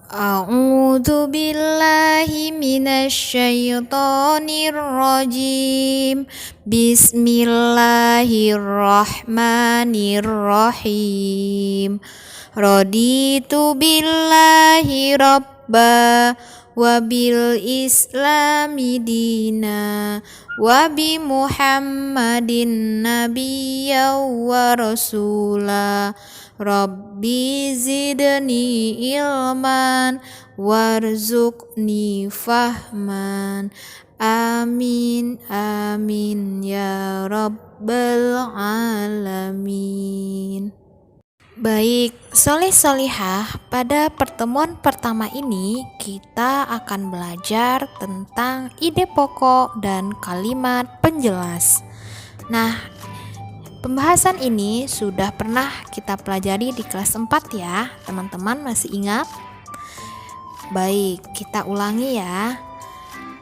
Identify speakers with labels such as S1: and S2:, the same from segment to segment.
S1: A'udzu billahi minasyaitonir rajim. Bismillahirrahmanirrahim. Raditu billahi rabba wa bil islami dina wa bi Muhammadin nabiyya wa rasula. Rabbi zidni ilman warzuqni fahman. Amin amin ya rabbal alamin. Baik, soleh solihah, pada pertemuan pertama ini kita akan belajar tentang ide pokok dan kalimat penjelas. Nah, pembahasan ini sudah pernah kita pelajari di kelas 4 ya, teman-teman masih ingat? Baik, kita ulangi ya.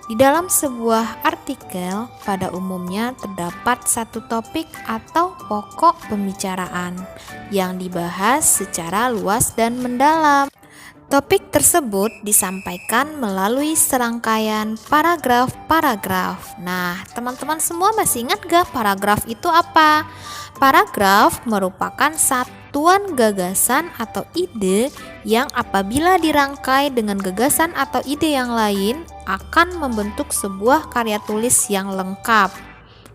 S1: Di dalam sebuah artikel pada umumnya terdapat satu topik atau pokok pembicaraan yang dibahas secara luas dan mendalam. Topik tersebut disampaikan melalui serangkaian paragraf-paragraf. Nah, teman-teman semua masih ingat gak paragraf itu apa? Paragraf merupakan satuan gagasan atau ide yang apabila dirangkai dengan gagasan atau ide yang lain akan membentuk sebuah karya tulis yang lengkap.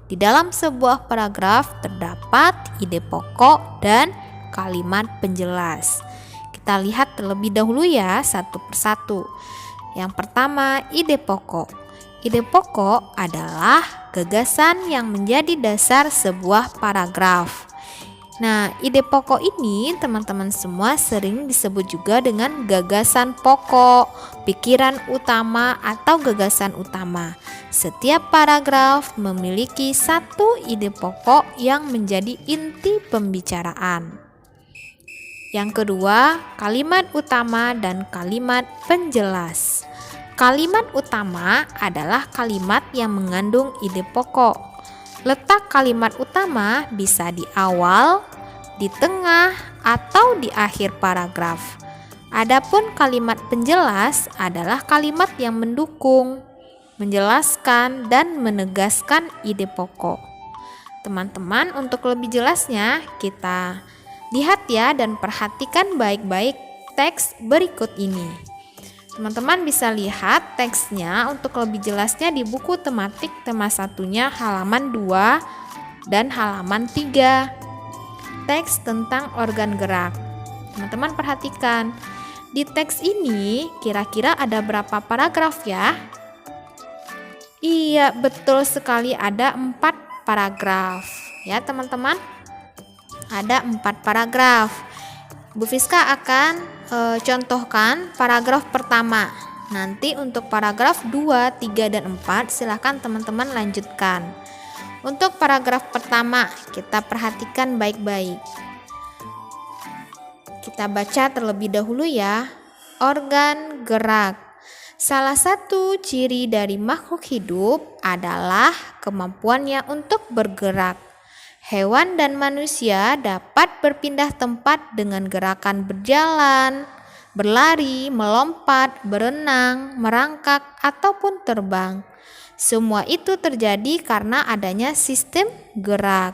S1: Di dalam sebuah paragraf terdapat ide pokok dan kalimat penjelas. Kita lihat terlebih dahulu ya satu persatu. Yang pertama, ide pokok. Ide pokok adalah gagasan yang menjadi dasar sebuah paragraf. Nah, ide pokok ini teman-teman semua sering disebut juga dengan gagasan pokok, pikiran utama atau gagasan utama. Setiap paragraf memiliki satu ide pokok yang menjadi inti pembicaraan. Yang kedua, kalimat utama dan kalimat penjelas. Kalimat utama adalah kalimat yang mengandung ide pokok. Letak kalimat utama bisa di awal, di tengah, atau di akhir paragraf. Adapun kalimat penjelas adalah kalimat yang mendukung, menjelaskan, dan menegaskan ide pokok. Teman-teman, untuk lebih jelasnya kita lihat ya dan perhatikan baik-baik teks berikut ini. Teman-teman bisa lihat teksnya untuk lebih jelasnya di buku tematik tema satunya halaman 2 dan halaman 3. Teks tentang organ gerak. Teman-teman perhatikan, di teks ini kira-kira ada berapa paragraf ya? Iya, betul sekali, ada 4 paragraf. Ya teman-teman, ada 4 paragraf. Bu Fiska akan contohkan paragraf pertama. Nanti untuk paragraf 2, 3, dan 4 silahkan teman-teman lanjutkan. Untuk paragraf pertama kita perhatikan baik-baik. Kita baca terlebih dahulu ya. Organ gerak. Salah satu ciri dari makhluk hidup adalah kemampuannya untuk bergerak. Hewan dan manusia dapat berpindah tempat dengan gerakan berjalan, berlari, melompat, berenang, merangkak, ataupun terbang. Semua itu terjadi karena adanya sistem gerak.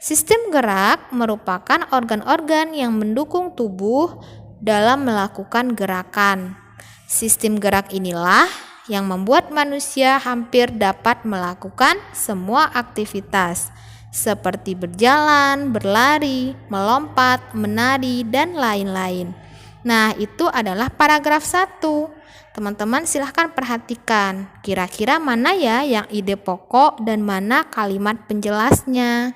S1: Sistem gerak merupakan organ-organ yang mendukung tubuh dalam melakukan gerakan. Sistem gerak inilah yang membuat manusia hampir dapat melakukan semua aktivitas seperti berjalan, berlari, melompat, menari, dan lain-lain. Nah, itu adalah paragraf 1. Teman-teman silahkan perhatikan, kira-kira mana ya yang ide pokok dan mana kalimat penjelasnya.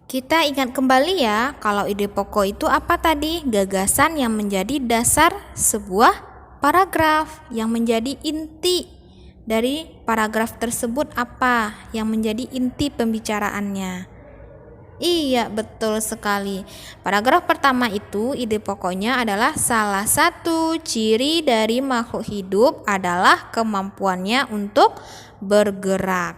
S1: Kita ingat kembali ya, kalau ide pokok itu apa tadi? Gagasan yang menjadi dasar sebuah paragraf, yang menjadi inti dari paragraf tersebut apa yang menjadi inti pembicaraannya. Iya, betul sekali. Paragraf pertama itu ide pokoknya adalah salah satu ciri dari makhluk hidup adalah kemampuannya untuk bergerak.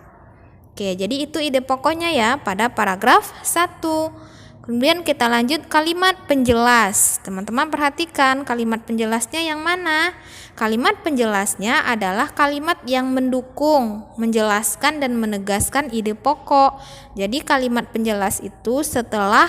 S1: Oke, jadi itu ide pokoknya ya pada paragraf 1. Kemudian kita lanjut kalimat penjelas. Teman-teman perhatikan kalimat penjelasnya yang mana? Kalimat penjelasnya adalah kalimat yang mendukung, menjelaskan dan menegaskan ide pokok. Jadi kalimat penjelas itu setelah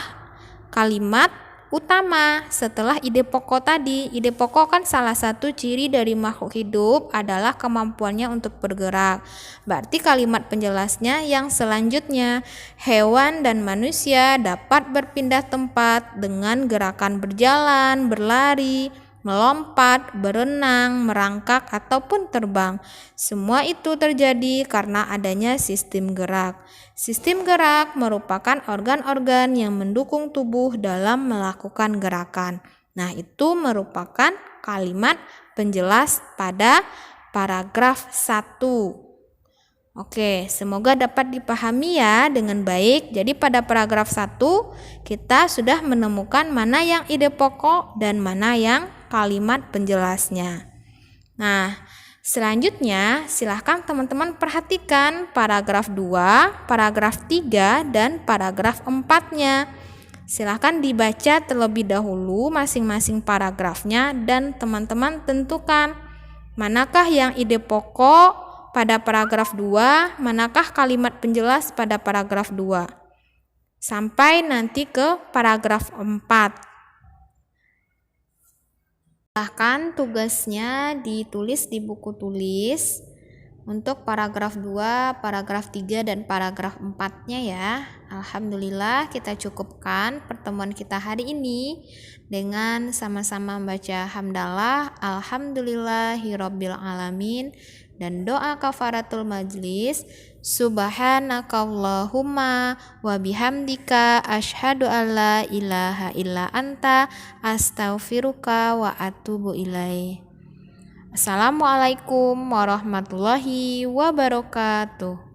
S1: kalimat utama, setelah ide pokok tadi. Ide pokok kan salah satu ciri dari makhluk hidup adalah kemampuannya untuk bergerak. Berarti kalimat penjelasnya yang selanjutnya, hewan dan manusia dapat berpindah tempat dengan gerakan berjalan, berlari, melompat, berenang, merangkak, ataupun terbang. Semua itu terjadi karena adanya sistem gerak. Sistem gerak merupakan organ-organ yang mendukung tubuh dalam melakukan gerakan. Nah, itu merupakan kalimat penjelas pada paragraf 1. Oke, semoga dapat dipahami ya dengan baik. Jadi pada paragraf 1 kita sudah menemukan mana yang ide pokok dan mana yang kalimat penjelasnya. Nah, selanjutnya silahkan teman-teman perhatikan paragraf 2, paragraf 3, dan paragraf 4-nya. Silahkan dibaca terlebih dahulu masing-masing paragrafnya dan teman-teman tentukan manakah yang ide pokok pada paragraf 2, manakah kalimat penjelas pada paragraf 2. Sampai nanti ke paragraf 4. Silahkan tugasnya ditulis di buku tulis untuk paragraf 2, paragraf 3, dan paragraf 4-nya ya. Alhamdulillah kita cukupkan pertemuan kita hari ini dengan sama-sama membaca hamdalah alhamdulillahirabbil alamin dan doa kafaratul majlis. Subhanakallahumma wa bihamdika asyhadu alla ilaha illa anta astaghfiruka wa atubu ilaik. Assalamualaikum warahmatullahi wabarakatuh.